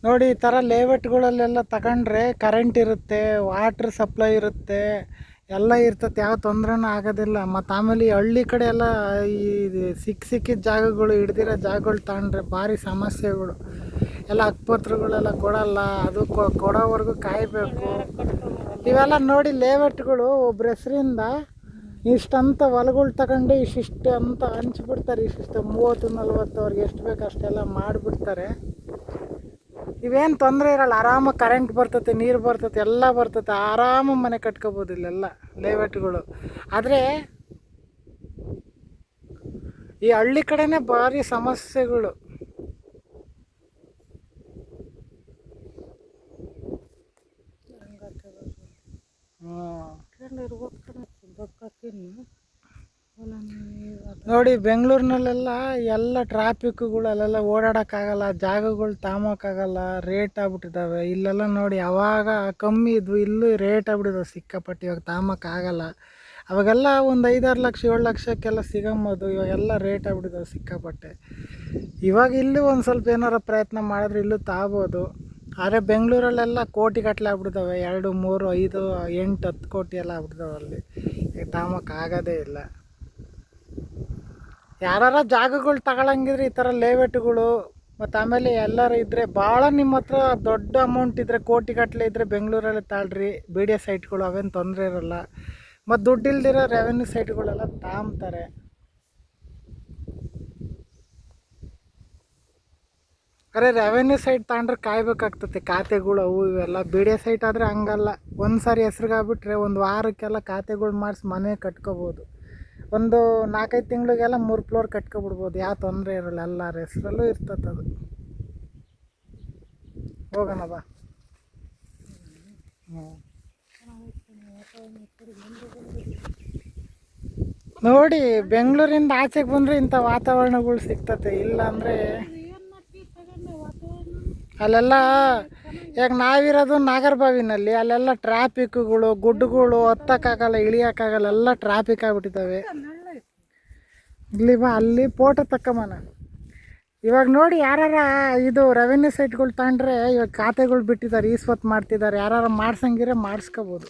ನೋಡಿ ಈ ಥರ ಲೇಔಟ್ಗಳಲ್ಲೆಲ್ಲ ತಗೊಂಡ್ರೆ ಕರೆಂಟ್ ಇರುತ್ತೆ, ವಾಟ್ರ್ ಸಪ್ಲೈ ಇರುತ್ತೆ, ಎಲ್ಲ ಇರ್ತದೆ, ಯಾವ ತೊಂದರೆನೂ ಆಗೋದಿಲ್ಲ. ಮತ್ತು ಆಮೇಲೆ ಈ ಹಳ್ಳಿ ಕಡೆ ಎಲ್ಲ ಈ ಸಿಕ್ಕಿದ ಜಾಗಗಳು, ಹಿಡ್ದಿರೋ ಜಾಗಗಳು ತಗೊಂಡ್ರೆ ಭಾರಿ ಸಮಸ್ಯೆಗಳು. ಎಲ್ಲ ಹಕ್ಕುಪತ್ರಗಳೆಲ್ಲ ಕೊಡಲ್ಲ, ಅದು ಕೊಡೋವರೆಗೂ ಕಾಯಬೇಕು. ಇವೆಲ್ಲ ನೋಡಿ ಲೇಔಟ್ಗಳು ಒಬ್ರ ಹೆಸರಿಂದ ಇಷ್ಟಂತ ಹೊಲಗಳು ತಗೊಂಡು ಇಷ್ಟಿಷ್ಟು ಅಂತ ಹಂಚ್ಬಿಡ್ತಾರೆ. ಇಷ್ಟಿಷ್ಟು 30-40 ಅವ್ರಿಗೆ ಎಷ್ಟು ಬೇಕು ಅಷ್ಟೆಲ್ಲ ಮಾಡಿಬಿಡ್ತಾರೆ. ಇವೇನು ತೊಂದರೆ ಇರಲ್ಲ, ಆರಾಮಾಗಿ ಕರೆಂಟ್ ಬರ್ತತೆ, ನೀರು ಬರ್ತತೆ, ಎಲ್ಲ ಬರ್ತತೆ, ಆರಾಮಾಗಿ ಮನೆ ಕಟ್ಕೋಬೋದು ಇಲ್ಲೆಲ್ಲ ಲೇಔಟ್ಗಳು. ಆದರೆ ಈ ಹಳ್ಳಿ ಕಡೆನೇ ಭಾರಿ ಸಮಸ್ಯೆಗಳು. ನೋಡಿ ಬೆಂಗಳೂರಿನಲ್ಲೆಲ್ಲ ಎಲ್ಲ ಟ್ರಾಫಿಕ್ಗಳು, ಅಲ್ಲೆಲ್ಲ ಓಡಾಡೋಕ್ಕಾಗಲ್ಲ, ಜಾಗಗಳು ತಾಮೋಕ್ಕಾಗಲ್ಲ, ರೇಟ್ ಆಗ್ಬಿಟ್ಟಿದ್ದಾವೆ. ಇಲ್ಲೆಲ್ಲ ನೋಡಿ ಯಾವಾಗ ಕಮ್ಮಿ ಇದ್ವು, ಇಲ್ಲೂ ರೇಟ್ ಆಗ್ಬಿಟ್ಟಿದ್ದಾವೆ ಸಿಕ್ಕಾಪಟ್ಟು. ಇವಾಗ ತಾಮೋಕ್ಕಾಗಲ್ಲ. ಅವಾಗೆಲ್ಲ ಒಂದು 5-6 ಲಕ್ಷ 7 ಲಕ್ಷಕ್ಕೆಲ್ಲ ಸಿಗಂಬೋದು. ಇವಾಗೆಲ್ಲ ರೇಟ್ ಆಗ್ಬಿಟ್ಟಿದ್ದಾವೆ ಸಿಕ್ಕಾಪಟ್ಟೆ. ಇವಾಗ ಇಲ್ಲೂ ಒಂದು ಸ್ವಲ್ಪ ಏನಾರು ಪ್ರಯತ್ನ ಮಾಡಿದ್ರೆ ಇಲ್ಲೂ ತಾಬೋದು. ಆದರೆ ಬೆಂಗಳೂರಲ್ಲೆಲ್ಲ ಕೋಟಿಗಟ್ಟಲೆ ಆಗ್ಬಿಟ್ಟಿದ್ದಾವೆ. 2, 3, 5, 8, 10 ಕೋಟಿ ಎಲ್ಲ ಆಗ್ಬಿಟ್ಟಿದ್ದಾವೆ. ಅಲ್ಲಿ ತಾಮೋಕ್ಕಾಗೋದೇ ಇಲ್ಲ. ಯಾರು ಜಾಗಗಳು ತಗೊಳಂಗಿದ್ರೆ ಈ ಥರ ಲೇಔಟ್ಗಳು, ಮತ್ತು ಆಮೇಲೆ ಎಲ್ಲರೂ ಇದ್ದರೆ ಭಾಳ ನಿಮ್ಮ ಹತ್ರ ದೊಡ್ಡ ಅಮೌಂಟ್ ಇದ್ದರೆ, ಕೋಟಿಗಟ್ಟಲೆ ಇದ್ದರೆ ಬೆಂಗಳೂರಲ್ಲಿ ತಾಳ್ರಿ. ಬಿ ಡಿ ಎ ಸೈಟ್ಗಳು ಅವೇನು ತೊಂದರೆ ಇರೋಲ್ಲ. ಮತ್ತು ದುಡ್ಡು ಇಲ್ದಿರೋ ರೆವೆನ್ಯೂ ಸೈಟ್ಗಳೆಲ್ಲ ತಾಮ್ತಾರೆ. ಅರೆ ರೆವೆನ್ಯೂ ಸೈಟ್ ತಗೊಂಡ್ರೆ ಕಾಯ್ಬೇಕಾಗ್ತದೆ, ಖಾತೆಗಳು ಅವು ಇವೆಲ್ಲ. ಬಿ ಡಿ ಎ ಸೈಟ್ ಆದರೆ ಹಂಗಲ್ಲ, ಒಂದು ಸಾರಿ ಹೆಸ್ರಿಗಾಗ್ಬಿಟ್ರೆ ಒಂದು ವಾರಕ್ಕೆಲ್ಲ ಖಾತೆಗಳು ಮಾಡಿಸಿ ಮನೆ ಕಟ್ಕೋಬೋದು. ಒಂದು 4-5 ತಿಂಗಳಿಗೆಲ್ಲ 3 ಫ್ಲೋರ್ ಕಟ್ಕೊಬಿಡ್ಬೋದು, ಯಾವ ತೊಂದರೆ ಇರೋಲ್ಲ. ಎಲ್ಲರ ಹೆಸ್ರಲ್ಲೂ ಇರ್ತದೆ ಅದು. ಹೋಗೋಣ ಬಾ. ನೋಡಿ ಬೆಂಗಳೂರಿಂದ ಆಚೆಗೆ ಬಂದರೆ ಇಂಥ ವಾತಾವರಣಗಳು ಸಿಗ್ತತೆ. ಇಲ್ಲ ಅಂದರೆ ಅಲ್ಲೆಲ್ಲ, ಈಗ ನಾವಿರೋದು ನಾಗರಬಾವಿನಲ್ಲಿ, ಅಲ್ಲೆಲ್ಲ ಟ್ರಾಫಿಕ್ಗಳು, ಗುಡ್ಡುಗಳು, ಹತ್ತಕ್ಕಾಗಲ್ಲ, ಇಳಿಯೋಕ್ಕಾಗಲ್ಲ, ಎಲ್ಲ ಟ್ರಾಫಿಕ್ ಆಗಿಬಿಟ್ಟಿದ್ದಾವೆ. ಇಲ್ಲಿ ಬಾ, ಅಲ್ಲಿ ಫೋಟೋ ತಕ್ಕಮನ. ಇವಾಗ ನೋಡಿ ಯಾರು ಇದು ರೆವೆನ್ಯೂ ಸೈಟ್ಗಳು ತಗೊಂಡ್ರೆ ಇವಾಗ ಖಾತೆಗಳು ಬಿಟ್ಟಿದ್ದಾರೆ, ಈಸ್ವತ್ತು ಮಾಡ್ತಿದ್ದಾರೆ. ಯಾರು ಮಾಡ್ಸಂಗಿದ್ರೆ ಮಾಡಿಸ್ಕೋಬೋದು.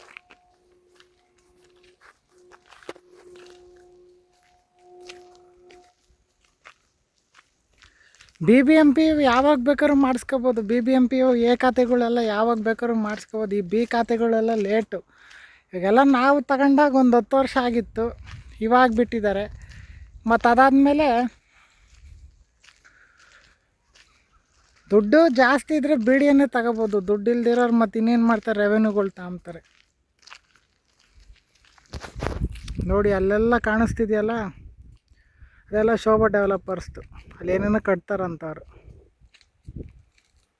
BBMP ಯಾವಾಗ ಬೇಕಾದ್ರೂ ಮಾಡಿಸ್ಕೋಬೋದು. BBMP ಎ ಖಾತೆಗಳೆಲ್ಲ ಯಾವಾಗ ಬೇಕಾದ್ರೂ ಮಾಡಿಸ್ಕೋಬೋದು. ಈ ಬಿ ಖಾತೆಗಳೆಲ್ಲ ಲೇಟು. ಇವಾಗೆಲ್ಲ ನಾವು ತಗೊಂಡಾಗ ಒಂದು 10 ವರ್ಷ ಆಗಿತ್ತು, ಇವಾಗ ಬಿಟ್ಟಿದ್ದಾರೆ. ಮತ್ತು ಅದಾದಮೇಲೆ ದುಡ್ಡು ಜಾಸ್ತಿ ಇದ್ದರೆ ಬಿ ಡಿ ಎನ್ನೇ ತಗೋಬೋದು. ದುಡ್ಡು ಇಲ್ದಿರೋರು ಮತ್ತು ಇನ್ನೇನು ಮಾಡ್ತಾರೆ, ರೆವೆನ್ಯೂಗಳು ತಾಂಬ್ತಾರೆ. ನೋಡಿ ಅಲ್ಲೆಲ್ಲ ಕಾಣಿಸ್ತಿದೆಯಲ್ಲ, ಅದೆಲ್ಲ ಶೋಭಾ ಡೆವಲಪರ್ಸ್ದು. ಅಲ್ಲಿ ಏನೇನೋ ಕಟ್ತಾರಂತವ್ರು.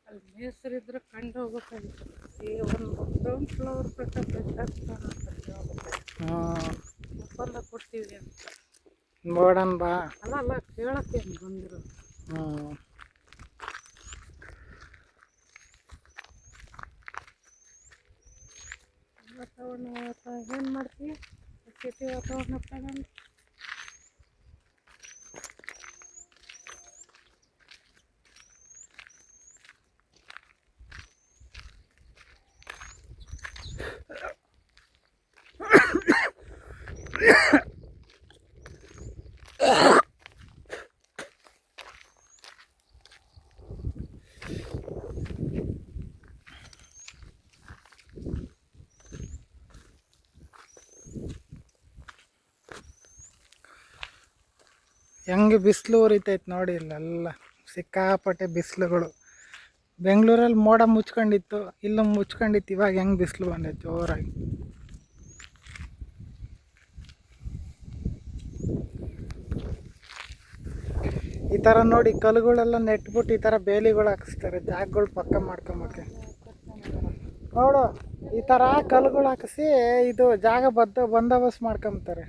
ಅಲ್ಲಿ ಮೇಸರಿದ್ರೆ ಕಂಡು ಹೋಗ್ಬೇಕಾಗಿತ್ತು. ಈ ಒಂದು ಗ್ರೌಂಡ್ ಫ್ಲೋರ್ ಒಪ್ಪಂದ ಕೊಡ್ತೀವಿ ಅಂತ ನೋಡೋಣ ಬಾ. ಅಲ್ಲ ಕೇಳಕ್ಕೆ ಬಂದಿರೋದು. ವಾತಾವರಣ ಏನು ಮಾಡ್ತೀವಿ, ಸಿಟಿ ವಾತಾವರಣ ತಗೊಂಡು ಹೆಂಗೆ ಬಿಸಿಲು ಉರಿತೈತೆ ನೋಡಿ. ಇಲ್ಲೆಲ್ಲ ಸಿಕ್ಕಾಪಟ್ಟೆ ಬಿಸಿಲುಗಳು. ಬೆಂಗಳೂರಲ್ಲಿ ಮೋಡ ಮುಚ್ಕೊಂಡಿತ್ತು, ಇಲ್ಲೂ ಮುಚ್ಕೊಂಡಿತ್ತು. ಇವಾಗ ಹೆಂಗೆ ಬಿಸಿಲು ಬಂದೈತೆ ಜೋರಾಗಿ. ಈ ಥರ ನೋಡಿ ಕಲ್ಲುಗಳೆಲ್ಲ ನೆಟ್ಬಿಟ್ಟು ಈ ಥರ ಬೇಲಿಗಳು ಹಾಕಿಸ್ತಾರೆ, ಜಾಗಗಳು ಪಕ್ಕ ಮಾಡ್ಕೊಂಬಕ್ಕೆ. ನೋಡು ಈ ಥರ ಕಲ್ಲುಗಳು ಹಾಕಿಸಿ ಇದು ಜಾಗ ಬಂದೋಬಸ್ತ್ ಮಾಡ್ಕೊಂತಾರೆ.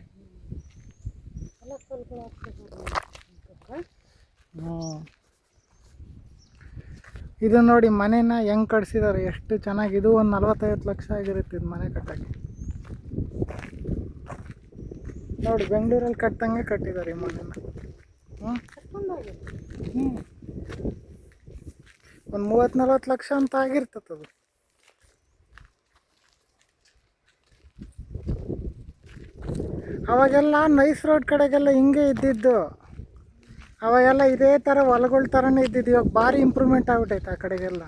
ಇದು ನೋಡಿ ಮನೇನ ಹೆಂಗೆ ಕಟ್ಸಿದ್ದಾರೆ, ಎಷ್ಟು ಚೆನ್ನಾಗಿ. ಇದು ಒಂದು 40-50 ಲಕ್ಷ ಆಗಿರುತ್ತೆ ಇದು ಮನೆ ಕಟ್ಟಕ್ಕೆ. ನೋಡಿ ಬೆಂಗಳೂರಲ್ಲಿ ಕಟ್ಟಂಗೆ ಕಟ್ಟಿದ್ದಾರೆ ಈ ಮನೇನ. ಒಂದು 30-40 ಲಕ್ಷ ಅಂತ ಆಗಿರ್ತದೆ. ಅವಾಗೆಲ್ಲ ನೈಸ್ ರೋಡ್ ಕಡೆಗೆಲ್ಲ ಹಿಂಗೆ ಇದ್ದಿದ್ದು. ಅವಾಗೆಲ್ಲ ಇದೇ ಥರ ಹೊಲಗಳ ಥರನೇ ಇದ್ದಿದ್ದು. ಇವಾಗ ಭಾರಿ ಇಂಪ್ರೂವ್ಮೆಂಟ್ ಆಗ್ಬಿಟ್ಟೈತೆ ಆ ಕಡೆಗೆಲ್ಲ.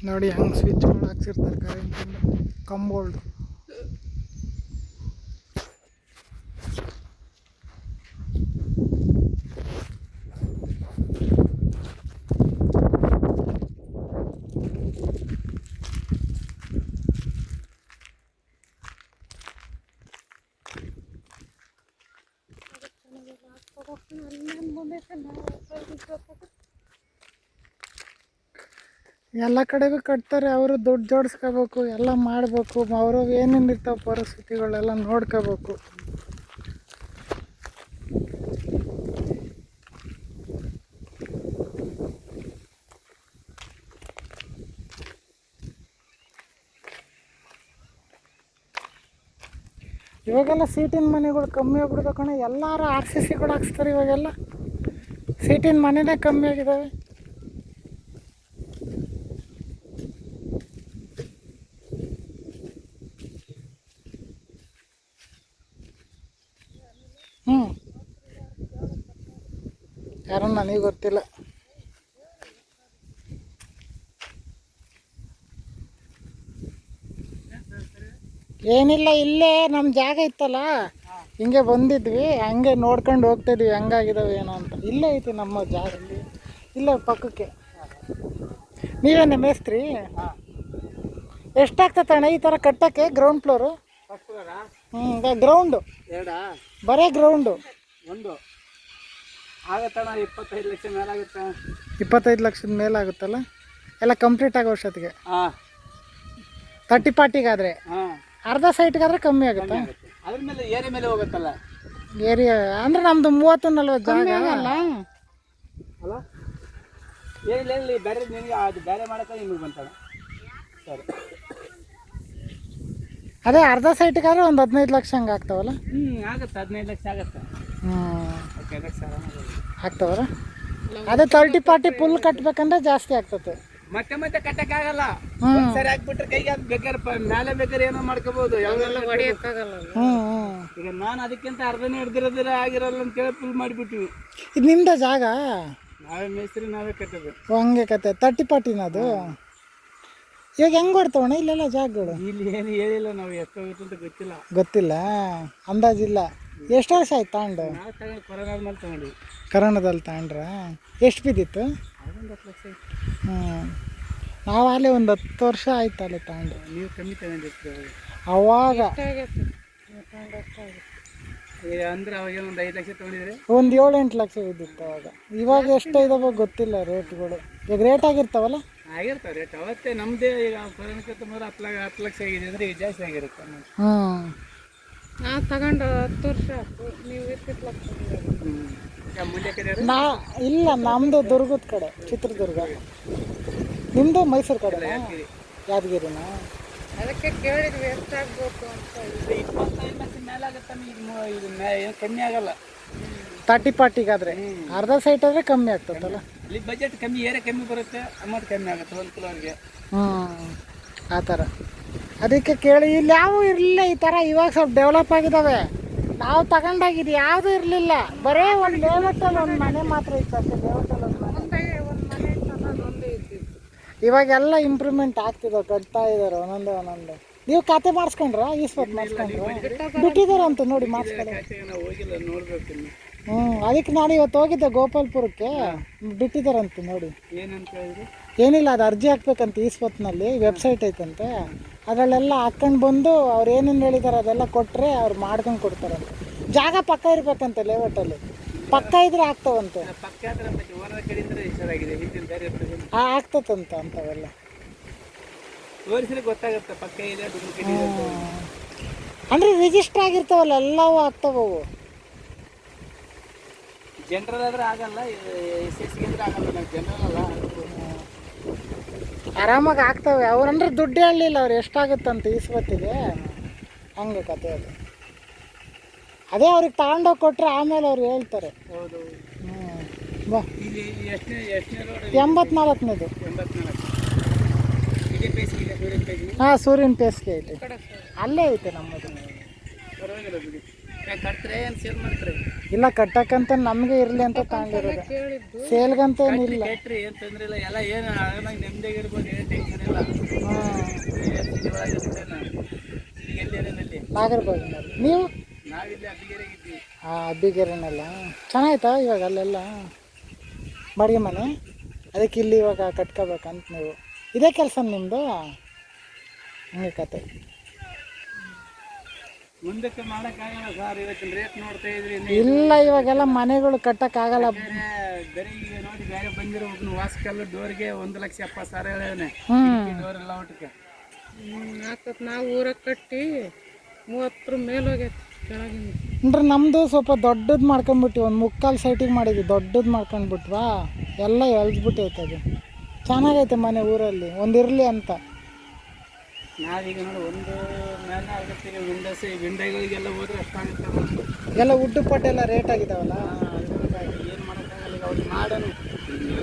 ನೋಡಿ ಹಂಗೆ ಸ್ವಿಚ್ಗಳು ಹಾಕ್ಸಿರ್ತಾರೆ ಕರೆಂಟಿಂದ, ಕಂಬೋಲ್ಡ್. ಎಲ್ಲ ಕಡೆಗೂ ಕಟ್ತಾರೆ. ಅವರು ದುಡ್ಡು ಜೋಡಿಸ್ಕೋಬೇಕು, ಎಲ್ಲ ಮಾಡಬೇಕು. ಅವರು ಏನೇನು ಇರ್ತಾವೆ ಪರಿಸ್ಥಿತಿಗಳೆಲ್ಲ ನೋಡ್ಕೋಬೇಕು. ಇವಾಗೆಲ್ಲ ಸೀಟಿನ ಮನೆಗಳು ಕಮ್ಮಿ ಆಗ್ಬಿಡ್ದು ಕಣ. ಎಲ್ಲರೂ RCCಗಳು ಹಾಕ್ಸ್ತಾರೆ ಇವಾಗೆಲ್ಲ. ಸೀಟಿನ ಮನೆನೇ ಕಮ್ಮಿ ಆಗಿದ್ದಾವೆ. ಯಾರೋ ನನಗೆ ಗೊತ್ತಿಲ್ಲ. ಏನಿಲ್ಲ, ಇಲ್ಲೇ ನಮ್ಮ ಜಾಗ ಇತ್ತಲ್ಲ, ಹಿಂಗೆ ಬಂದಿದ್ವಿ, ಹಂಗೆ ನೋಡ್ಕೊಂಡು ಹೋಗ್ತಾಯಿದ್ವಿ ಹೆಂಗಾಗಿದ್ದಾವೆ ಏನೋ ಅಂತ. ಇಲ್ಲೇ ಐತಿ ನಮ್ಮ ಜಾಗ, ಇಲ್ಲೇ ಪಕ್ಕಕ್ಕೆ. ನೀವೇನೇ ಮೇಸ್ತ್ರಿ? ಎಷ್ಟಾಗ್ತದೆ ಅಣ್ಣ ಈ ಥರ ಕಟ್ಟಕ್ಕೆ ಗ್ರೌಂಡ್ ಫ್ಲೋರು? ಗ್ರೌಂಡು ಬರೇ ಗ್ರೌಂಡು ಒಂದು ಆಗತ್ತಣ್ಣ 25 ಲಕ್ಷ ಮೇಲಾಗುತ್ತೆ. 25 ಲಕ್ಷದ ಮೇಲಾಗುತ್ತಲ್ಲ ಎಲ್ಲ ಕಂಪ್ಲೀಟ್ ಆಗೋ ವರ್ಷತ್ತಿಗೆ. 30-40ಗಾದರೆ, ಅರ್ಧ ಸೈಟ್ಗಾದ್ರೆ ಕಮ್ಮಿ ಆಗುತ್ತೆ. ಅದ್ರ ಮೇಲೆ ಏರಿಯಾ ಮೇಲೆ ಹೋಗುತ್ತಲ್ಲ. ಏರಿಯಾ ಅಂದರೆ ನಮ್ಮದು 30-40 ಜಾಗ ಅಲ್ಲ. ಏನಿಲ್ಲ ಇಲ್ಲಿ ಬೇರೆ ನಿನಗೆ ಅದು ಬೇರೆ ಮಾಡೋಕೆ ನಿಮಗೆ ಬಂತಣ್ಣ. ಸರಿ, ಅದೇ ಅರ್ಧ ಸೈಟ್ಗಾದ್ರೆ ಒಂದು 15 ಲಕ್ಷ ಹಂಗೆ ಆಗ್ತಾವಲ್ಲ. ಆಗುತ್ತೆ, 15 ಲಕ್ಷ ಆಗುತ್ತೆ. ಆಗ್ತಾವಲ್ಲ. ಅದೇ 30-40 ಫುಲ್ ಕಟ್ಬೇಕಂದ್ರೆ ಜಾಸ್ತಿ ಆಗ್ತದೆ. ಮತ್ತೆ ಮತ್ತೆ ಕಟ್ಟಕ್ಕಾಗಲ್ಲ. ಸರಿ ಹಾಕ್ಬಿಟ್ರೆ ಕೈಗೆ ಅದು ಬೇಕಾದ್ರೆ ಮೇಲೆ ಬೇಕಾದ್ರೆ ಏನೋ ಮಾಡ್ಕೋಬಹುದು. ಯಾವಾಗೆಲ್ಲ ಹೊಡೆಯಕ್ಕಾಗಲ್ಲ. ಈಗ ನಾನು ಅದಕ್ಕಿಂತ ಅರ್ಧನೇ ಹಿಡ್ದಿರೋದಿಲ್ಲ ಆಗಿರಲ್ಲ ಅಂತೇಳಿ ಫುಲ್ ಮಾಡಿಬಿಟ್ವಿ. ಇದು ನಿಮ್ದ ಜಾಗ? ನಾವೇ ಮೇಸ್ತ್ರಿ, ನಾವೇ ಕಟ್ಟೋದು. ಹಂಗೆ ಕತೆ 30-40 ಅದು. ಇವಾಗ ಹೆಂಗೆ ಕೊಡ್ತಾವಣ್ಣ ಇಲ್ಲೆಲ್ಲ ಜಾಗಗಳು? ಇಲ್ಲಿ ಏನು ಹೇಳಿಲ್ಲ, ನಾವು ಎಷ್ಟು ಹೋಗುತ್ತೆ ಅಂತ ಗೊತ್ತಿಲ್ಲ, ಅಂದಾಜಿಲ್ಲ. ಎಷ್ಟು ವರ್ಷ ಆಯ್ತು ತಗೊಂಡು? ನಾವು ತಗೊಂಡು ಕೊರೋನಾದ ಮೇಲೆ ತಗೊಂಡ್ವಿ. ಕರೋನಾದಲ್ಲಿ ತಗೊಂಡ್ರ? ಎಷ್ಟು ಬಿದ್ದಿತ್ತು? ಅದೊಂದು 10 ಲಕ್ಷ ಇತ್ತು. ನಾವು ಅಲ್ಲೇ ಒಂದು 10 ವರ್ಷ ಆಯ್ತು ಅಲ್ಲೇ ತಗೊಂಡು. ನೀವು ಕಮ್ಮಿ ತಗೊಂಡಿರ್ತೀವಿ ಅವಾಗ. ಅಂದ್ರೆ ಅವಾಗ ಒಂದು 5 ಲಕ್ಷ ತಗೊಂಡಿದ್ರೆ ಒಂದು 7-8 ಲಕ್ಷ ಬಿದ್ದಿತ್ತು ಅವಾಗ. ಇವಾಗ ಎಷ್ಟು ಇದಾವ ಗೊತ್ತಿಲ್ಲ ರೇಟ್ಗಳು. ಈಗ ರೇಟ್ ಆಗಿರ್ತಾವಲ್ಲ? ಆಗಿರ್ತಾವೆ ರೇಟ್. ಅವತ್ತೇ ನಮ್ಮದೇ ಈಗ ಕೊರೋನಾಕ್ಕಿಂತ ಮೊದಲು 10 ಲಕ್ಷ ಆಗಿದೆ ಅಂದರೆ ಈಗ ಜಾಸ್ತಿ ಆಗಿರುತ್ತೆ. ನಾವು ತಗೊಂಡು 10 ವರ್ಷ ಆಯ್ತು. ನೀವು 20 ಲಕ್ಷ ಮುಂದೆ ಕಡೆ ಇಲ್ಲ, ನಮ್ಮದು ದುರ್ಗದ ಕಡೆ, ಚಿತ್ರದುರ್ಗ. ನಿಮ್ಮದು ಮೈಸೂರು ಕಡೆ? ಯಾದಗಿರಿನಾ? ಅದಕ್ಕೆ ಕೇಳಿದ್ವಿ ಎಷ್ಟಾಗಬೇಕು ಅಂತ. 25 ಲಕ್ಷ ಮೇಲಾಗುತ್ತೆ. ಇದು ಕಮ್ಮಿ ಆಗಲ್ಲ. 30-40ಗಾದ್ರೆ. ಅರ್ಧ ಸೈಟ್ ಆದರೆ ಕಮ್ಮಿ ಆಗ್ತದಲ್ಲ. ಇಲ್ಲಿ ಬಜೆಟ್ ಕಮ್ಮಿ, ಏರಿಯಾ ಕಮ್ಮಿ ಬರುತ್ತೆ, ಅಮೌಂಟ್ ಕಮ್ಮಿ ಆಗುತ್ತೆ ಒಂದು ಕಿಲೋಗೆ. ಆ ಥರ. ಅದಕ್ಕೆ ಕೇಳಿ ಇಲ್ಲಿ ಯಾವ ಇರಲಿಲ್ಲ ಈ ಥರ. ಇವಾಗ ಸ್ವಲ್ಪ ಡೆವಲಪ್ ಆಗಿದ್ದಾವೆ. ನಾವು ತಗೊಂಡಾಗಿದ್ದು ಯಾವುದೂ ಇರಲಿಲ್ಲ. ಬರೀ ಒಂದು ಲೇಔಟಲ್ಲಿ ಒಂದು ಮನೆ ಮಾತ್ರ ಇತ್ತು ಅಷ್ಟೇ. ಲೇಔಟಲ್ಲಿ ಒಂದು ಮನೆ ಒಂದೇ ಇದ್ದಿದ್ದು. ಇವಾಗೆಲ್ಲ ಇಂಪ್ರೂವ್ಮೆಂಟ್ ಆಗ್ತಿದ್ದಾವೆ, ಕಟ್ತಾ ಇದ್ದಾರೆ ಒಂದೊಂದು. ನೀವು ಖಾತೆ ಮಾಡಿಸ್ಕೊಂಡ್ರ? ಈಸ್ವತ್ತು ಮಾಡಿಸ್ಕೊಂಡ್ರ? ಬಿಟ್ಟಿದ್ದಾರಂತ ನೋಡಿ ಮಾಡಿಸ್ಕೊಂಡು. ಹೋಗಿಲ್ಲ, ನೋಡ್ಬೇಕು. ಅದಕ್ಕೆ ನಾನು ಇವತ್ತು ಹೋಗಿದ್ದೆ ಗೋಪಾಲ್ಪುರಕ್ಕೆ, ಬಿಟ್ಟಿದ್ದಾರಂತೆ ನೋಡಿ. ಏನಂತ ಹೇಳಿದ್ರು? ಏನಿಲ್ಲ, ಅದು ಅರ್ಜಿ ಹಾಕ್ಬೇಕಂತ ಈಸ್ವತ್ನಲ್ಲಿ ವೆಬ್ಸೈಟ್ ಐತಂತೆ. ಅದರಲ್ಲೆಲ್ಲ ಹಾಕ್ಕೊಂಡು ಬಂದು ಅವ್ರು ಏನೇನು ಹೇಳಿದ್ದಾರೆ ಅದೆಲ್ಲ ಕೊಟ್ಟರೆ ಅವ್ರು ಮಾಡ್ಕೊಂಡು ಕೊಡ್ತಾರಂತೆ. ಜಾಗ ಪಕ್ಕ ಇರಬೇಕಂತೆ ಲೇಔಟಲ್ಲಿ. ಪಕ್ಕ ಇದ್ರೆ ಆಗ್ತಾವಂತೆ. ಪಕ್ಕ ಆದ್ರೆ ಮತ್ತೆ ಹೊರದ ಕಡೆಯಿಂದ ಚೆನ್ನಾಗಿದೆ, ಹಿಂದಿನ ಬೇರೆ ಬರ್ತದೆ. ಆಗ್ತದಂತ ಅಂಥವೆಲ್ಲ ತೋರಿಸಿದ್ರೆ ಗೊತ್ತಾಗುತ್ತೆ ಪಕ್ಕ ಇದೆ ಡೂಪ್ಲಿಕೇಟ್ ಇದೆ ಅಂತ. ಅಂದರೆ ರಿಜಿಸ್ಟರ್ ಆಗಿರ್ತಾವಲ್ಲ ಎಲ್ಲವೂ ಆಗ್ತಾವವು. ಜನರಲ್ ಆದ್ರೆ ಆಗಲ್ಲ, ಎಸ್ ಎಸ್ ಗೆ ಆಗಲ್ಲ, ನಾವು ಜನರಲ್ ಅಲ್ಲ. ಆರಾಮಾಗಿ ಆಗ್ತವೆ ಅವ್ರಂದ್ರೆ ದುಡ್ಡು ಹೇಳಲಿಲ್ಲ ಅವ್ರು ಎಷ್ಟಾಗುತ್ತಂತ ಈಸ್ವತ್ತಿಗೆ, ಹಂಗೆ ಕತೆ ಅದು. ಅದೇ ಅವ್ರಿಗೆ ತಗೊಂಡೋಗಿ ಕೊಟ್ಟರೆ ಆಮೇಲೆ ಅವ್ರು ಹೇಳ್ತಾರೆ. ಹೌದು. ಬಾ ಇಲ್ಲಿ ಎಷ್ಟನೇ ರೋಡ್? 84ನೇದು. 84 ಇದೇ ಪೇಸ್ಗೆ ಇದೆ, ಸೂರ್ಯನ ಪೇಸ್ಗೆ. ಹಾಂ, ಸೂರ್ಯನ ಪೇಸ್ಗೆ ಐತೆ, ಅಲ್ಲೇ ಐತೆ ನಮ್ಮದು. ಪರವಾಗಿಲ್ಲ ಬಿಡಿ. ಯಾಕೆ ಕಟ್ತಾರೆ ಏನು ಸೇಲ್ ಮಾಡ್ತಾರೆ? ಇಲ್ಲ, ಕಟ್ಟಕ್ಕಂತ ನಮಗೆ ಇರಲಿ ಅಂತ ತಗೊಂಡಿರೋದು, ಸೇಲ್ಗಂತ ಏನಿಲ್ಲ. ಕಟ್ರಿ ಏನು ತೊಂದರೆ ಇಲ್ಲ, ಎಲ್ಲ ಏನು ಆರಾಮಾಗಿ ನೆಮ್ಮದಿಯಾಗಿ ಇರ್ಬೋದು, ಏನು ಟೆನ್ಷನ್ ಇಲ್ಲ. ಈಗ ಎಲ್ಲಿ ನಾಗರಬಾವಿನಲ್ಲಿ. ನೀವು? ನಾವಿಲ್ಲಿ ಅಬ್ಬಿಗೆರೆಗಿದ್ದೀವಿ. ಹಾಂ, ಅಬ್ಬಿಗೆರೆನಲ್ಲ. ಚೆನ್ನಾಯ್ತಾ ಇವಾಗ ಅಲ್ಲೆಲ್ಲ ಬಾಡಿಗೆ ಮನೆ? ಅದಕ್ಕೆ ಇಲ್ಲಿ ಇವಾಗ ಕಟ್ಕೋಬೇಕಂತ ನೀವು. ಇದೇ ಕೆಲಸ ನಿಮ್ಮದು? ಹಂಗೆ ಕತೆ. ಮುಂದಕ್ಕೆ ಮಾಡೋಕ್ಕಾಗಲ್ಲ ಸರ್, ಇವತ್ತಿನ ರೇಟ್ ನೋಡ್ತಾ ಇದ್ರಿ. ಇಲ್ಲ, ಇವಾಗೆಲ್ಲ ಮನೆಗಳು ಕಟ್ಟಕ್ಕಾಗಲ್ಲ. ಬೇರೆ ಈಗ ನೋಡಿ, ಬೇರೆ ಬಂದಿರೋ ಒಬ್ಬನು ವಾಸ್ಕಲ್ಲ ಡೋರ್ಗೆ 1,70,000 ಹೇಳಿದಾನೆ. ಡೋರ್ ಎಲ್ಲ ಒಟ್ಟಿಗೆ ಆಗ್ತದೆ. ನಾವು ಊರಾಗ ಕಟ್ಟಿ 30 ಮೇಲೆ ಹೋಗೈತಿ ಕೆಳಗಿಂದ. ಅಂದ್ರೆ ನಮ್ಮದು ಸ್ವಲ್ಪ ದೊಡ್ಡದು ಮಾಡ್ಕೊಂಡ್ಬಿಟ್ಟು ಒಂದು 3/4 ಸೈಟಿಗೆ ಮಾಡಿದ್ವಿ, ದೊಡ್ಡದು ಮಾಡ್ಕೊಂಡ್ಬಿಟ್ವಾ, ಎಲ್ಲ ಎಳ್ದ್ಬಿಟ್ಟೈತೆ. ಅದು ಚೆನ್ನಾಗೈತೆ ಮನೆ ಊರಲ್ಲಿ, ಒಂದಿರಲಿ ಅಂತ. ನಾವೀಗ ನೋಡಿ ಒಂದು ಮೇಲೆ ಆಗುತ್ತೆ. ವಿಂಡೋಗಳಿಗೆಲ್ಲ ಹೋದ್ರೆ ಅಷ್ಟಾಗುತ್ತೆ. ಎಲ್ಲ ಉಡ್ಡು ಪಟ್ಟೆಲ್ಲ ರೇಟ್ ಆಗಿದಾವಲ್ಲ, ಏನು ಮಾಡೋಕ್ಕಾಗಲ್ಲ. ಈಗ ಅವ್ರಿಗೆ ಮಾಡೋನು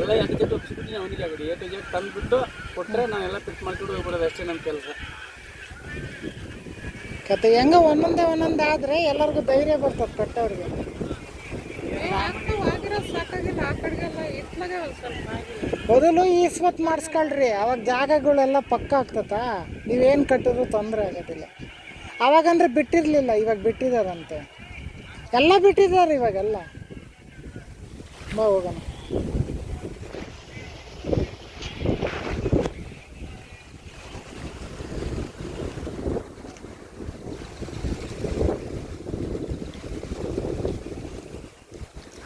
ಎಲ್ಲ ಎಟ್ಟು ಒಪ್ಪಿಸ್ಬಿಟ್ಟು ಅವನಿಗೆ ಆಗೋದು A to Z ತಂದುಬಿಟ್ಟು ಕೊಟ್ಟರೆ ನಾವೆಲ್ಲ ಫಿಟ್ ಮಾಡ್ಕೊಂಡು ಹೋಗ್ಬಿಡೋದು, ಅಷ್ಟೇ ನಮ್ಮ ಕೆಲಸ. ಕತೆ ಹೆಂಗ ಒಂದೊಂದೇ ಆದರೆ ಎಲ್ಲರಿಗೂ ಧೈರ್ಯ ಬರ್ತದೆ ಕಟ್ಟೋರಿಗೆ. ಸಾಕಾಗಿಲ್ಲ ಆ ಕಡೆಗೆಲ್ಲ ಇತ್ಲಾಗೆ ಒಂದು ಸ್ವಲ್ಪ ಆಗಿಲ್ಲ. ಮೊದಲು ಈಸ್ವತ್ತು ಮಾಡಿಸ್ಕೊಳ್ರಿ, ಅವಾಗ ಜಾಗಗಳೆಲ್ಲ ಪಕ್ಕ ಆಗ್ತತಾ, ನೀವೇನು ಕಟ್ಟಿದ್ರು ತೊಂದರೆ ಆಗೋದಿಲ್ಲ. ಅವಾಗಂದ್ರೆ ಬಿಟ್ಟಿರಲಿಲ್ಲ, ಇವಾಗ ಬಿಟ್ಟಿದ್ದಾರಂತೆ, ಎಲ್ಲ ಬಿಟ್ಟಿದ್ದಾರೆ ಇವಾಗೆಲ್ಲ. ಬಾ ಹೋಗೋಣ.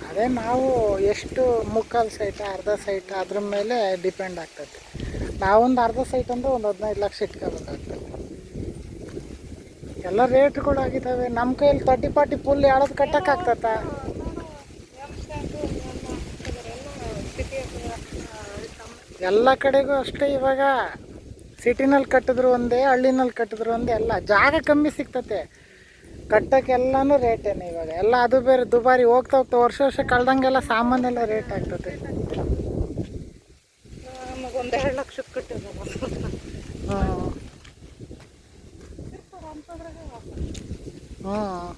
ಅದೇ ನಾವು ಎಷ್ಟು 3/4 ಸೈಟ್, ಅರ್ಧ ಸೈಟ್, ಅದ್ರ ಮೇಲೆ ಡಿಪೆಂಡ್ ಆಗ್ತದೆ. ನಾವೊಂದು ಅರ್ಧ ಸೈಟ್ ಅಂದರೆ ಒಂದು 15 ಲಕ್ಷ ಇಟ್ಕೋಬೇಕಾಗ್ತದೆ. ಎಲ್ಲ ರೇಟ್ಗಳು ಆಗಿದ್ದಾವೆ. ನಮ್ಮ ಕೈಯಲ್ಲಿ 30-40 ಫುಲ್ ಯಾವ್ದು ಕಟ್ಟೋಕ್ಕಾಗ್ತತ? ಎಲ್ಲ ಕಡೆಗೂ ಅಷ್ಟೇ. ಇವಾಗ ಸಿಟಿನಲ್ಲಿ ಕಟ್ಟಿದ್ರು ಒಂದೇ, ಹಳ್ಳಿನಲ್ಲಿ ಕಟ್ಟಿದ್ರು ಒಂದೇ, ಎಲ್ಲ ಜಾಗ ಕಮ್ಮಿ ಸಿಗ್ತತೆ. ಕಟ್ಟೋಕ್ಕೆಲ್ಲನೂ ರೇಟೇನೆ ಇವಾಗ ಎಲ್ಲ. ಅದು ಬೇರೆ ದುಬಾರಿ ಹೋಗ್ತಾ ಹೋಗ್ತಾ ವರ್ಷ ಕಳ್ದಂಗೆಲ್ಲ ಸಾಮಾನೆಲ್ಲ ರೇಟ್ ಆಗ್ತದೆ. ನಮಗೊಂದು 2 ಲಕ್ಷಕ್ಕೆ ಕಟ್ಟಿದ್ರಲ್ಲ. ಹಾಂ ಹಾಂ.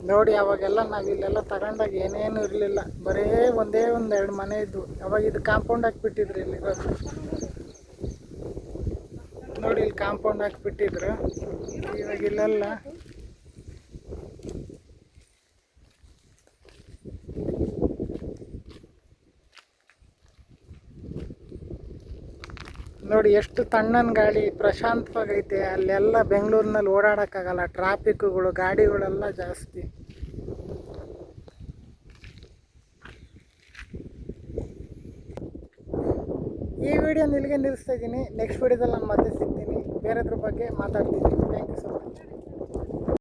ನೋಡಿ, ಅವಾಗೆಲ್ಲ ನಾವಿಲ್ಲೆಲ್ಲ ತಗೊಂಡಾಗ ಏನೇನು ಇರಲಿಲ್ಲ, ಬರೀ ಒಂದೇ 1-2 ಮನೆ ಇದ್ವು. ಅವಾಗ ಇದು ಕಾಂಪೌಂಡ್ ಹಾಕಿಬಿಟ್ಟಿದ್ರು ಇಲ್ಲಿ. ನೋಡಿ, ಇಲ್ಲಿ ಕಾಂಪೌಂಡ್ ಹಾಕಿಬಿಟ್ಟಿದ್ರು. ಇವಾಗ ಇಲ್ಲೆಲ್ಲ ನೋಡಿ ಎಷ್ಟು ತಣ್ಣನ ಗಾಳಿ, ಪ್ರಶಾಂತವಾಗೈತೆ. ಅಲ್ಲೆಲ್ಲ ಬೆಂಗಳೂರಿನಲ್ಲಿ ಓಡಾಡೋಕ್ಕಾಗಲ್ಲ, ಟ್ರಾಫಿಕ್ಗಳು, ಗಾಡಿಗಳೆಲ್ಲ ಜಾಸ್ತಿ. ಈ ವಿಡಿಯೋ ಇಲ್ಲಿಗೆ ನಿಲ್ಲಿಸ್ತಾ ಇದ್ದೀನಿ. ನೆಕ್ಸ್ಟ್ ವಿಡಿಯೋದಲ್ಲಿ ನಾನು ಮತ್ತೆ ಸಿಗ್ತೀನಿ, ಬೇರೆದ್ರ ಬಗ್ಗೆ ಮಾತಾಡ್ತೀನಿ. Thank you so much.